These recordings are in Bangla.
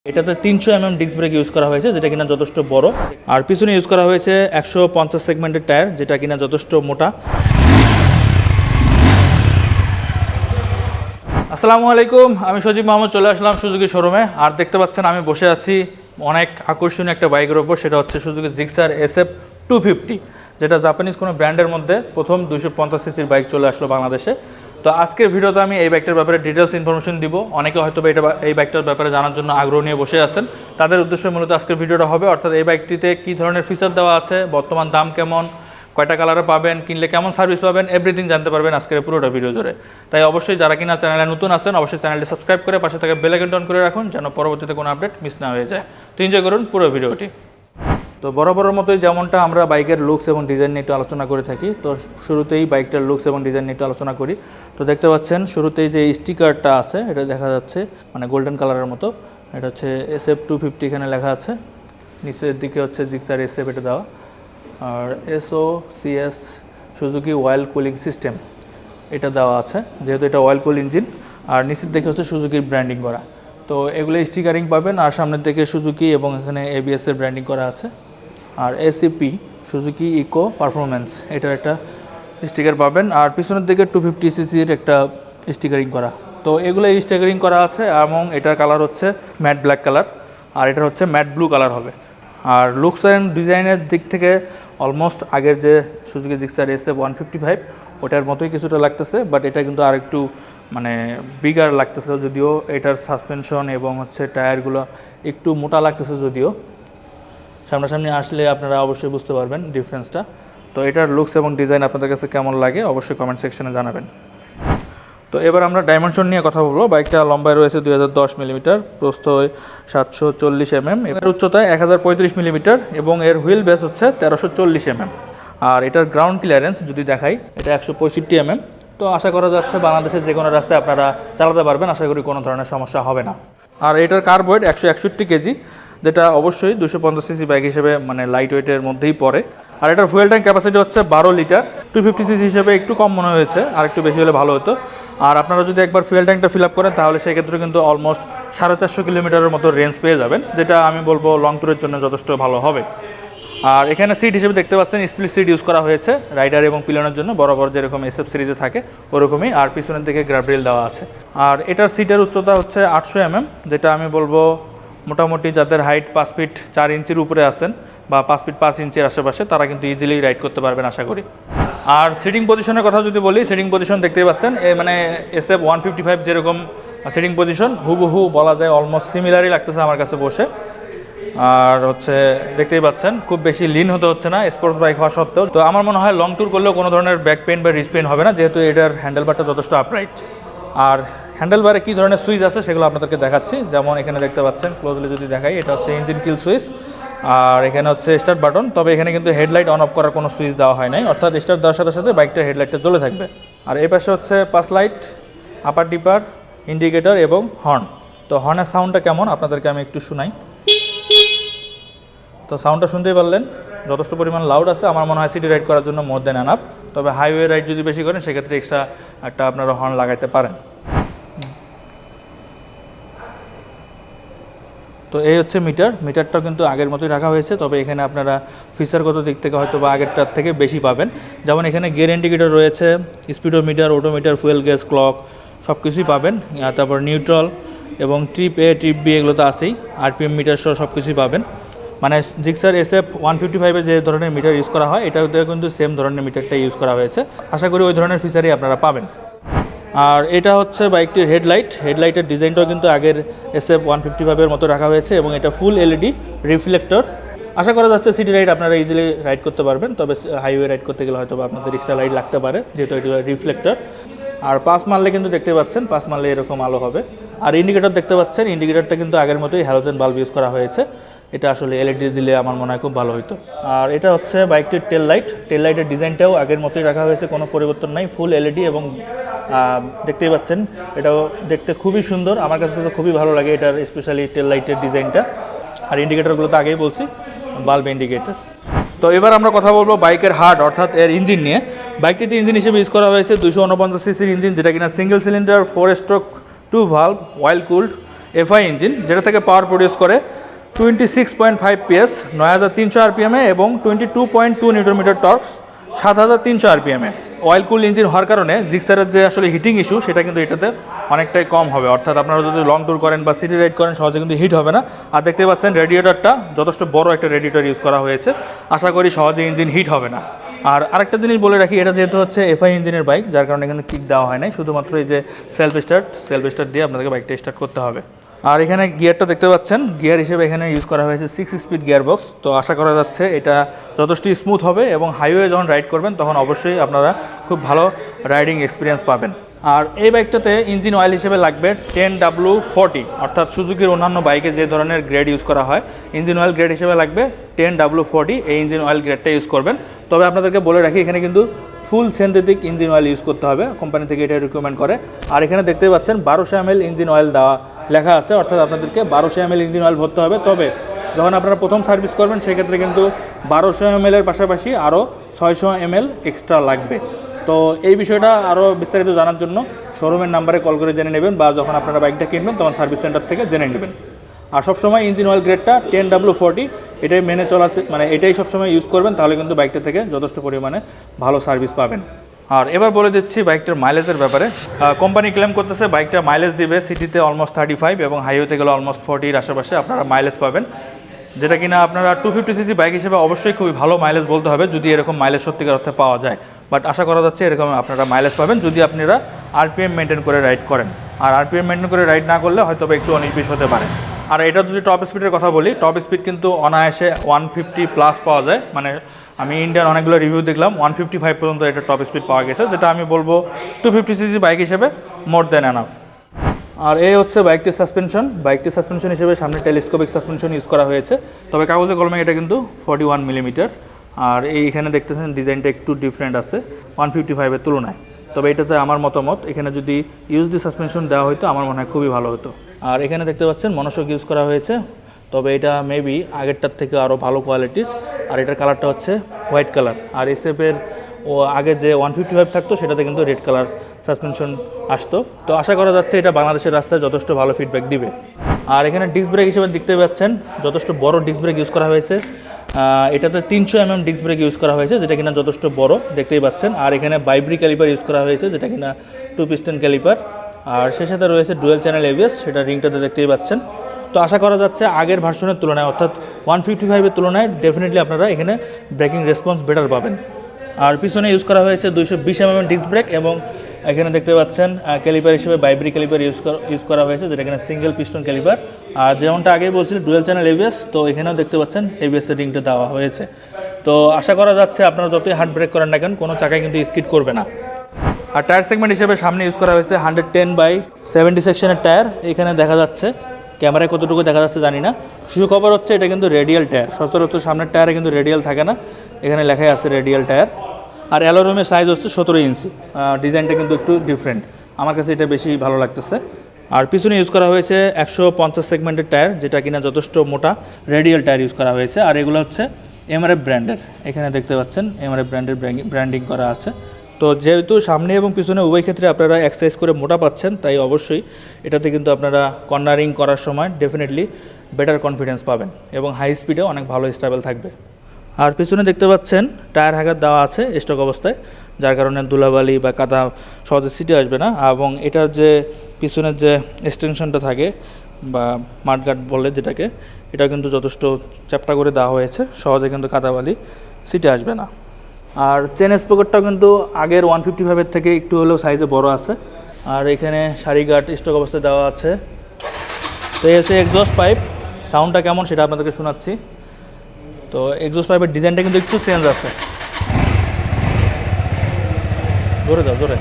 এটাতে 300 ডিস্ক ব্রেক ইউজ করা হয়েছে, যেটা কিনা যথেষ্ট বড়। আর পিছনে ইউজ করা হয়েছে 150 সেগমেন্টের টায়ার, যেটা কিনা যথেষ্ট মোটা। আসসালামু আলাইকুম, আমি সজীব মোহাম্মদ চলে আসলাম সুজুকি শোরুমে। আর দেখতে পাচ্ছেন আমি বসে আছি অনেক আকর্ষণীয় একটা বাইকের ওপর, সেটা হচ্ছে সুজুকি জিক্সার SF 250, যেটা জাপানিজ কোনো ব্র্যান্ডের মধ্যে প্রথম 250 সিসির বাইক চলে আসলো বাংলাদেশে। তো আজকের ভিডিওতে আমি এই বাইকটার ব্যাপারে ডিটেলস ইনফরমেশন দিব। অনেকে হয়তো এই বাইকটার ব্যাপারে জানার জন্য আগ্রহ নিয়ে বসে আছেন, তাদের উদ্দেশ্যে মূলত আজকের ভিডিওটা হবে। অর্থাৎ এই বাইকটিতে কী ধরনের ফিচার দেওয়া আছে, বর্তমান দাম কেমন, কয়টা কালারে পাবেন, কিনলে কেমন সার্ভিস পাবেন, এভরিথিং জানতে পারবেন আজকের পুরোটা ভিডিও জুড়ে। তাই অবশ্যই যারা কিনা চ্যানেলে নতুন আছেন অবশ্যই চ্যানেলটি সাবস্ক্রাইব করে পাশে থাকা বেল আইকনটি অন করে রাখুন, যেন পরবর্তীতে কোনো আপডেট মিস না হয়ে যায়। তো এনজয় করুন পুরো ভিডিওটি। তো বরাবরের মতোই যেমনটা আমরা বাইকের লুকস এবং ডিজাইন নিয়ে একটু আলোচনা করে থাকি, তো শুরুতেই বাইকটার লুকস এবং ডিজাইন নিয়ে একটু আলোচনা করি। তো দেখতে পাচ্ছেন শুরুতেই যে স্টিকারটা আছে এটা দেখা যাচ্ছে মানে গোল্ডেন কালারের মতো, এটা হচ্ছে SF 250 এখানে লেখা আছে। নিচের দিকে হচ্ছে জিক্সার SF এটা দেওয়া, আর SOCS Suzuki oil cooling system এটা দেওয়া আছে, যেহেতু এটা অয়েল কুল ইঞ্জিন। আর নিচের দিকে হচ্ছে সুজুকির ব্র্যান্ডিং করা, তো এগুলো স্টিকারিং পাবেন। আর সামনের দিকে সুজুকি এবং এখানে ABS এর ব্র্যান্ডিং করা আছে। আর SEP সুজুকি ইকো পারফরমেন্স এটার একটা স্টিকার পাবেন। আর পিছনের দিকে 250cc-র একটা স্টিকারিং করা, তো এগুলো স্টিকারিং করা আছে। এবং এটার কালার হচ্ছে ম্যাট ব্ল্যাক কালার, আর এটা হচ্ছে ম্যাট ব্লু কালার হবে। আর লুকস অ্যান্ড ডিজাইনের দিক থেকে অলমোস্ট আগের যে সুজুকি জিক্সার SF 155 ওটার মতোই কিছুটা লাগতেছে, বাট এটা কিন্তু আর একটু মানে বিগার লাগতেছে, যদিও এটার সাসপেনশন এবং হচ্ছে টায়ারগুলো একটু মোটা লাগতেছে। যদিও সামনাসামনি আসলে আপনারা অবশ্যই বুঝতে পারবেন ডিফারেন্সটা। তো এটার লুকস এবং ডিজাইন আপনাদের কাছে কেমন লাগে অবশ্যই কমেন্ট সেকশনে জানাবেন। তো এবার আমরা ডাইমেনশন নিয়ে কথা বলবো। বাইকটা লম্বায় রয়েছে 2010 মিলিমিটার, প্রস্থ 740 mm, এর উচ্চতায় 1035 মিলিমিটার এবং এর হুইল বেস হচ্ছে 1340 mm। আর এটার গ্রাউন্ড ক্লিয়ারেন্স যদি দেখাই, এটা 165 mm। তো আশা করা যাচ্ছে বাংলাদেশের যে কোনো রাস্তায় আপনারা চালাতে পারবেন, আশা করি কোনো ধরনের সমস্যা হবে না। আর এটার কার্ব ওয়েট 161 কেজি, যেটা অবশ্যই 250cc বাইক হিসেবে মানে লাইট ওয়েটের মধ্যেই পড়ে। আর এটার ফুয়েল ট্যাঙ্ক ক্যাপাসিটি হচ্ছে 12 লিটার। 250cc হিসেবে একটু কম মনে হয়েছে, আর একটু বেশি হলে ভালো হতো। আর আপনারা যদি একবার ফুয়েল ট্যাঙ্কটা ফিল আপ করেন তাহলে সেক্ষেত্রে কিন্তু অলমোস্ট 450 কিলোমিটারের মতো রেঞ্জ পেয়ে যাবেন, যেটা আমি বলবো লং ট্যুরের জন্য যথেষ্ট ভালো হবে। আর এখানে সিট হিসেবে দেখতে পাচ্ছেন স্প্লিট সিট ইউজ করা হয়েছে রাইডার এবং পিলনের জন্য, বরাবর যেরকম SF সিরিজে থাকে ওরকমই। আর পিছনের দিকে গ্র্যাব রেল দেওয়া আছে। আর এটার সিটের উচ্চতা হচ্ছে 800 mm, যেটা আমি বলবো মোটামুটি যাদের হাইট 5 ফিট 4 ইঞ্চির উপরে আছেন বা 5 ফিট 5 ইঞ্চির আশেপাশে, তারা কিন্তু ইজিলি রাইড করতে পারবেন আশা করি। আর সিটিং পজিশনের কথা যদি বলি, সিটিং পজিশন দেখতেই পাচ্ছেন মানে SF 155 যেরকম সিটিং পজিশন হুবহু বলা যায়, অলমোস্ট সিমিলারই লাগতেছে আমার কাছে বসে। আর হচ্ছে দেখতেই পাচ্ছেন খুব বেশি লিন হতে হচ্ছে না স্পোর্টস বাইক হওয়া সত্ত্বেও। তো আমার মনে হয় লং ট্যুর করলেও কোনো ধরনের ব্যাক পেইন বা রিস্ট পেইন হবে না, যেহেতু এটার হ্যান্ডেলবারটা যথেষ্ট আপরাইট। আর হ্যান্ডেলবারে কী ধরনের সুইচ আছে সেগুলো আপনাদেরকে দেখাচ্ছি। যেমন এখানে দেখতে পাচ্ছেন, ক্লোজলি যদি দেখাই, এটা হচ্ছে ইঞ্জিন কিল সুইচ। আর এখানে হচ্ছে স্টার্ট বাটন, তবে এখানে কিন্তু হেডলাইট অন অফ করার কোনো সুইচ দেওয়া হয় নাই, অর্থাৎ স্টার্ট দেওয়ার সাথে সাথে বাইকটার হেডলাইটটা জ্বলে থাকবে। আর এই পাশে হচ্ছে পাস লাইট, আপার ডিপার, ইন্ডিকেটর এবং হর্ন। তো হর্নের সাউন্ডটা কেমন আপনাদেরকে আমি একটু শোনাই। তো সাউন্ডটা শুনতেই পারলেন, যথেষ্ট পরিমাণ লাউড আছে। আমার মনে হয় সিটি রাইড করার জন্য মোর দেন এনাফ। তবে হাইওয়ে রাইড যদি বেশি করেন সেক্ষেত্রে এক্সট্রা একটা আপনারা হর্ন লাগাইতে পারেন। তো এই হচ্ছে মিটারটাও কিন্তু আগের মতোই রাখা হয়েছে, তবে এখানে আপনারা ফিচারগত দিক থেকে হয়তো বা আগেরটার থেকে বেশি পাবেন। যেমন এখানে গিয়ার ইন্ডিকেটর রয়েছে, স্পিডোমিটার, অটোমিটার, ফুয়েল গ্যাস ক্লক সব কিছুই পাবেন। তারপর নিউট্রাল এবং ট্রিপ A ট্রিপ B এগুলো তো আছেই, RPM মিটার সহ সব কিছুই পাবেন। মানে জিক্সার SF 155-এ যে ধরনের মিটার ইউজ করা হয় এটাতে কিন্তু সেম ধরনের মিটারটা ইউজ করা হয়েছে, আশা করি ওই ধরনের ফিচারই আপনারা পাবেন। আর এটা হচ্ছে বাইকটির হেডলাইটের ডিজাইনটাও কিন্তু আগের SF 155-এর মতো রাখা হয়েছে এবং এটা ফুল LED রিফ্লেক্টর। আশা করা যাচ্ছে সিটি রাইড আপনারা ইজিলি রাইড করতে পারবেন, তবে হাইওয়ে রাইড করতে গেলে হয়তো আপনাদের এক্সট্রা লাইট লাগতে পারে, যেহেতু এটা রিফ্লেক্টর। আর পাস মারলে কিন্তু দেখতে পাচ্ছেন, পাস মারলে এরকম আলো হবে। আর ইন্ডিকেটর দেখতে পাচ্ছেন, ইন্ডিকেটরটা কিন্তু আগের মতোই হ্যালোজেন বাল্ব ইউজ করা হয়েছে। এটা আসলে LED দিলে আমার মনে হয় খুব ভালো হতো। আর এটা হচ্ছে বাইকটির টেল লাইটের ডিজাইনটাও আগের মতোই রাখা হয়েছে, কোনো পরিবর্তন নাই, ফুল LED। এবং দেখতেই পাচ্ছেন এটাও দেখতে খুবই সুন্দর, আমার কাছে তো খুবই ভালো লাগে এটার স্পেশালি টেল লাইটের ডিজাইনটা। আর ইন্ডিকেটরগুলো তো আগেই বলছি, বাল্ব ইন্ডিকেটর। তো এবার আমরা কথা বলবো বাইকের হার্ট অর্থাৎ এর ইঞ্জিন নিয়ে। বাইকটিতে ইঞ্জিন হিসেবে ইউজ করা হয়েছে 249cc ইঞ্জিন, যেটা কিনা single cylinder 4 stroke 2 valve oil cooled FI engine, যেটা থেকে পাওয়ার প্রডিউস করে 26.5 PS 9300 আরপিএমে এবং 22.2 নিউটন মিটার টর্ক 7300 আরপিএমে। অয়েল কুল ইঞ্জিন হওয়ার কারণে জিক্সারের যে আসলে হিটিং ইস্যু সেটা কিন্তু এটাতে অনেকটাই কম হবে, অর্থাৎ আপনারা যদি লং ট্যুর করেন বা সিটি রাইড করেন সহজে কিন্তু হিট হবে না। আর দেখতে পাচ্ছেন রেডিয়েটরটা যথেষ্ট বড় একটা রেডিয়েটর ইউজ করা হয়েছে, আশা করি সহজে ইঞ্জিন হিট হবে না। আর আরেকটা জিনিস বলে রাখি, এটা যেহেতু হচ্ছে এফআই ইঞ্জিনের বাইক, যার কারণে এখানে কিক দেওয়া হয় নাই, শুধুমাত্র এই যে সেলফ স্টার্ট দিয়ে আপনাদেরকে বাইকটা স্টার্ট করতে হবে। আর এখানে গিয়ারটা দেখতে পাচ্ছেন, গিয়ার হিসেবে এখানে ইউজ করা হয়েছে 6 স্পিড গিয়ার বক্স। তো আশা করা যাচ্ছে এটা যথেষ্ট স্মুথ হবে এবং হাইওয়ে যখন রাইড করবেন তখন অবশ্যই আপনারা খুব ভালো রাইডিং এক্সপিরিয়েন্স পাবেন। আর এই বাইকটাতে ইঞ্জিন অয়েল হিসেবে লাগবে 10W40, অর্থাৎ সুজুকির অন্যান্য বাইকে যে ধরনের গ্রেড ইউজ করা হয় ইঞ্জিন অয়েল গ্রেড হিসেবে লাগবে 10W40, এই ইঞ্জিন অয়েল গ্রেডটা ইউজ করবেন। তবে আপনাদেরকে বলে রাখি এখানে কিন্তু ফুল সিনথেটিক ইঞ্জিন অয়েল ইউজ করতে হবে, কোম্পানি থেকে এটা রিকমেন্ড করে। আর এখানে দেখতে পাচ্ছেন 1200 ml ইঞ্জিন অয়েল দেওয়া লেখা আছে, অর্থাৎ আপনাদেরকে 1200 ml ইঞ্জিন অয়েল ভরতে হবে। তবে যখন আপনারা প্রথম সার্ভিস করবেন সেক্ষেত্রে কিন্তু 1200 ml এর পাশাপাশি আরও 600 ml এক্সট্রা লাগবে। তো এই বিষয়টা আরও বিস্তারিত জানার জন্য শোরুমের নাম্বারে কল করে জেনে নেবেন, বা যখন আপনারা বাইকটা কিনবেন তখন সার্ভিস সেন্টার থেকে জেনে নেবেন। আর সবসময় ইঞ্জিন অয়েল গ্রেডটা 10W40 এটাই মেনে চলা, মানে এটাই সবসময় ইউজ করবেন, তাহলে কিন্তু বাইকটা থেকে যথেষ্ট পরিমাণে ভালো সার্ভিস পাবেন। আর এবার বলে দিচ্ছি বাইকটার মাইলেজের ব্যাপারে। কোম্পানি ক্লেম করতেছে বাইকটা মাইলেজ দিবে সিটিতে অলমোস্ট 35 এবং হাইওয়েতে গেলে অলমোস্ট 40-র আশেপাশে আপনারা মাইলেজ পাবেন, যেটা কিনা আপনারা 250cc বাইক হিসেবে অবশ্যই খুবই ভালো মাইলেজ বলতে হবে যদি এরকম মাইলেজ সত্যিকার অর্থে পাওয়া যায়। বাট আশা করা যাচ্ছে এরকম আপনারা মাইলেজ পাবেন যদি আপনারা আরপিএম মেনটেন করে রাইড করেন। আর আরপিএম মেনটেন করে রাইড না করলে হয়তো একটু 19-20 হতে পারে। আর এটা যদি টপ স্পিডের কথা বলি, টপ স্পিড কিন্তু অনায়াসে 150+ পাওয়া যায়, মানে আমি ইন্ডিয়ান অনেকগুলো রিভিউ দেখলাম 155 পর্যন্ত এটা টপ স্পিড পাওয়া গেছে, যেটা আমি বলবো 250cc বাইক হিসেবে মোর দেন এনাফ। আর এই হচ্ছে বাইকটির সাসপেনশন হিসেবে সামনে টেলিস্কোপিক সাসপেনশন ইউজ করা হয়েছে, তবে কাগজে কলমে এটা কিন্তু 41 মিলিমিটার। আর এইখানে দেখতেছেন ডিজাইনটা একটু ডিফারেন্ট আছে 155-এর তুলনায়। তবে এটাতে আমার মতামত এখানে যদি ইউএসডি সাসপেনশন দেওয়া হতো আমার মনে হয় খুবই ভালো হতো। আর এখানে দেখতে পাচ্ছেন মনোশক ইউজ করা হয়েছে, তবে এটা মেবি আগেরটার থেকে আরও ভালো কোয়ালিটির। আর এটার কালারটা হচ্ছে হোয়াইট কালার। আর এসএফের আগে যে 155 থাকতো সেটাতে কিন্তু রেড কালার সাসপেনশন আসতো। তো আশা করা যাচ্ছে এটা বাংলাদেশের রাস্তায় যথেষ্ট ভালো ফিডব্যাক দিবে। আর এখানে ডিস্ক ব্রেক হিসেবে দেখতে পাচ্ছেন যথেষ্ট বড় ডিস্ক ব্রেক ইউজ করা হয়েছে। এটাতে 300 mm ডিস্ক ব্রেক ইউজ করা হয়েছে, যেটা কিনা যথেষ্ট বড় দেখতেই পাচ্ছেন। আর এখানে বাইব্রি ক্যালিপার ইউজ করা হয়েছে, যেটা কিনা 2 পিস্টন ক্যালিপার। আর সে সাথে রয়েছে ডুয়েল চ্যানেল এবিএস, সেটা রিংটাতে দেখতেই পাচ্ছেন। তো আশা করা যাচ্ছে আগের ভার্সনের তুলনায় অর্থাৎ 155-এর তুলনায় ডেফিনেটলি আপনারা এখানে ব্রেকিং রেসপন্স বেটার পাবেন। আর পিছনে ইউজ করা হয়েছে 220 mm ডিস্ক ব্রেক এবং এখানে দেখতে পাচ্ছেন ক্যালিপার হিসেবে বাইব্রি ক্যালিপার ইউজ করা হয়েছে, যেটা এখানে সিঙ্গেল পিস্টন ক্যালিপার। আর যেমনটা আগেই বলছিল ডুয়েল চ্যানেল এবিএস, তো এখানেও দেখতে পাচ্ছেন এবিএসের রিংটা দেওয়া হয়েছে। তো আশা করা যাচ্ছে আপনারা যতই হার্ড ব্রেক করেন না কেন কোনো চাকায় কিন্তু স্কিড করবে না। আর টায়ার সেগমেন্ট হিসেবে সামনে ইউজ করা হয়েছে 110/70 সেকশনের টায়ার। এখানে দেখা যাচ্ছে, ক্যামেরায় কতটুকু দেখা যাচ্ছে জানি না। সুখবর হচ্ছে এটা কিন্তু রেডিয়াল টায়ার, সচরাচর সামনের টায়ারে কিন্তু রেডিয়াল থাকে না, এখানে লেখাই আছে রেডিয়াল টায়ার। আর অ্যালোরুমের সাইজ হচ্ছে 17 ইঞ্চি। ডিজাইনটা কিন্তু একটু ডিফারেন্ট, আমার কাছে এটা বেশি ভালো লাগতেছে। আর পিছনে ইউজ করা হয়েছে 150 সেগমেন্টের টায়ার, যেটা কিনা যথেষ্ট মোটা রেডিয়াল টায়ার ইউজ করা হয়েছে। আর এগুলো হচ্ছে এমআরএফ ব্র্যান্ডের, এখানে দেখতে পাচ্ছেন এমআরএফ ব্র্যান্ডের ব্র্যান্ডিং করা আছে। তো যেহেতু সামনে এবং পিছনে উভয় ক্ষেত্রে আপনারা এক্সারসাইজ করে মোটা পাচ্ছেন, তাই অবশ্যই এটাতে কিন্তু আপনারা কর্নারিং করার সময় ডেফিনেটলি বেটার কনফিডেন্স পাবেন এবং হাই স্পিডে অনেক ভালো স্টেবল থাকবে। আর পিছনে দেখতে পাচ্ছেন টায়ার হ্যাগার দেওয়া আছে স্টক অবস্থায়, যার কারণে ধুলাবালি বা কাদা সহজে সিটে আসবে না। এবং এটার যে পিছনের যে এক্সটেনশনটা থাকে বা মাডগার্ড বলে যেটাকে, এটা কিন্তু যথেষ্ট চ্যাপটা করে দেওয়া হয়েছে, সহজে কিন্তু কাদাবালি সিটে আসবে না। আর চেন স্পকেটটাও কিন্তু আগের 155-এর থেকে একটু হলেও সাইজে বড় আছে। আর এখানে সারি গার্ড স্টক অবস্থায় দেওয়া আছে। তো এই হচ্ছে এক্সস্ট পাইপ, সাউন্ডটা কেমন সেটা আপনাদেরকে শোনাচ্ছি। তো এক্সস্ট পাইপের ডিজাইনটা কিন্তু একটু চেঞ্জ আছে, জোরে দাও জোরে।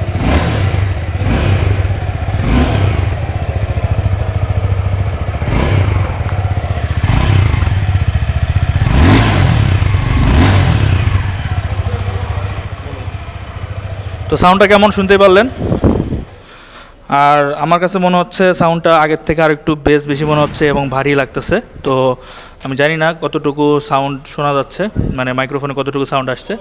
তো সাউন্ডটা কেমন শুনতেই পারলেন। আর আমার কাছে মনে হচ্ছে সাউন্ডটা আগের থেকে আর একটু বেস বেশি মনে হচ্ছে এবং ভারী লাগতেছে। তো আমি জানি না কতটুকু সাউন্ড শোনা যাচ্ছে, মানে মাইক্রোফোনে কতটুকু সাউন্ড আসছে।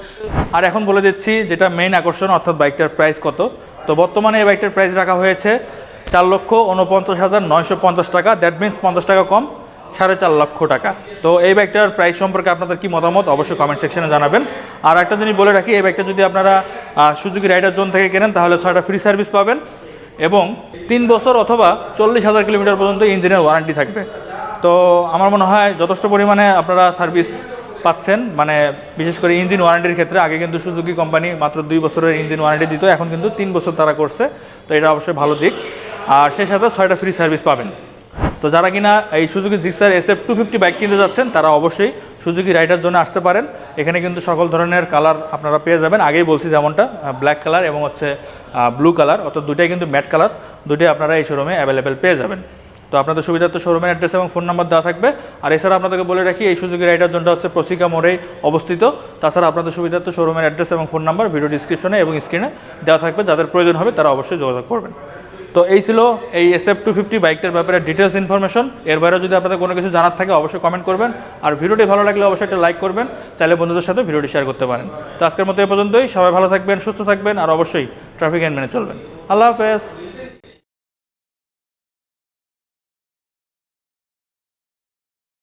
আর এখন বলে দিচ্ছি যেটা মেইন আকর্ষণ, অর্থাৎ বাইকটার প্রাইস কত। তো বর্তমানে এই বাইকটার প্রাইস রাখা হয়েছে 4,49,950 টাকা, দ্যাট মিন্স 50 টাকা কম, 4.5 লক্ষ টাকা। তো এই বাইকটার প্রাইস সম্পর্কে আপনাদের কি মতামত অবশ্যই কমেন্ট সেকশনে জানাবেন। আর একটা জিনিস বলে রাখি, এই বাইকটা যদি আপনারা সুজুকি রাইডার জোন থেকে কেনেন তাহলে 6টা ফ্রি সার্ভিস পাবেন এবং 3 বছর অথবা 40,000 কিলোমিটার পর্যন্ত ইঞ্জিনের ওয়ারেন্টি থাকবে। তো আমার মনে হয় যথেষ্ট পরিমাণে আপনারা সার্ভিস পাচ্ছেন, মানে বিশেষ করে ইঞ্জিন ওয়ারেন্টির ক্ষেত্রে। আগে কিন্তু সুজুকি কোম্পানি মাত্র 2 বছরের ইঞ্জিন ওয়ারেন্টি দিত, এখন কিন্তু 3 বছর তারা করছে, তো এটা অবশ্যই ভালো দিক। আর সেই সাথে 6টা ফ্রি সার্ভিস পাবেন। তো যারা কিনা এই সুজুকি জিক্সার SF 250 বাইক কিনতে যাচ্ছেন তারা অবশ্যই সুজুকি রাইডার জন্য আসতে পারেন। এখানে কিন্তু সকল ধরনের কালার আপনারা পেয়ে যাবেন, আগেই বলছি যেমনটা ব্ল্যাক কালার এবং হচ্ছে ব্লু কালার, অর্থাৎ দুইটাই কিন্তু ম্যাট কালার, দুইটাই আপনারা এই শোরুমে অ্যাভেলেবেল পেয়ে যাবেন। তো আপনাদের সুবিধার্থে শোরুমের অ্যাড্রেস এবং ফোন নাম্বার দেওয়া থাকবে। আর এছাড়া আপনাদেরকে বলে রাখি, এই সুজুকি রাইডার জোনটা হচ্ছে প্রসিকা মোড়েই অবস্থিত। তাছাড়া আপনাদের সুবিধার্থে শোরুমের অ্যাড্রেস এবং ফোন নাম্বার ভিডিও ডিসক্রিপশনে এবং স্ক্রিনে দেওয়া থাকবে, যাদের প্রয়োজন হবে তারা অবশ্যই যোগাযোগ করবেন। তো এই ছিল এই SF 250 বাইকটার ব্যাপারে ডিটেলস ইনফরমেশন। এর বাইরেও যদি আপনাদের কোনো কিছু জানার থাকে অবশ্যই কমেন্ট করবেন, আর ভিডিওটি ভালো লাগলে অবশ্যই একটা লাইক করবেন, চাইলে বন্ধুদের সাথে ভিডিওটি শেয়ার করতে পারেন। তো আজকের মতো এই পর্যন্তই, সবাই ভালো থাকবেন, সুস্থ থাকবেন, আর অবশ্যই ট্রাফিক আইন মেনে চলবেন। আল্লাহ হাফেজ।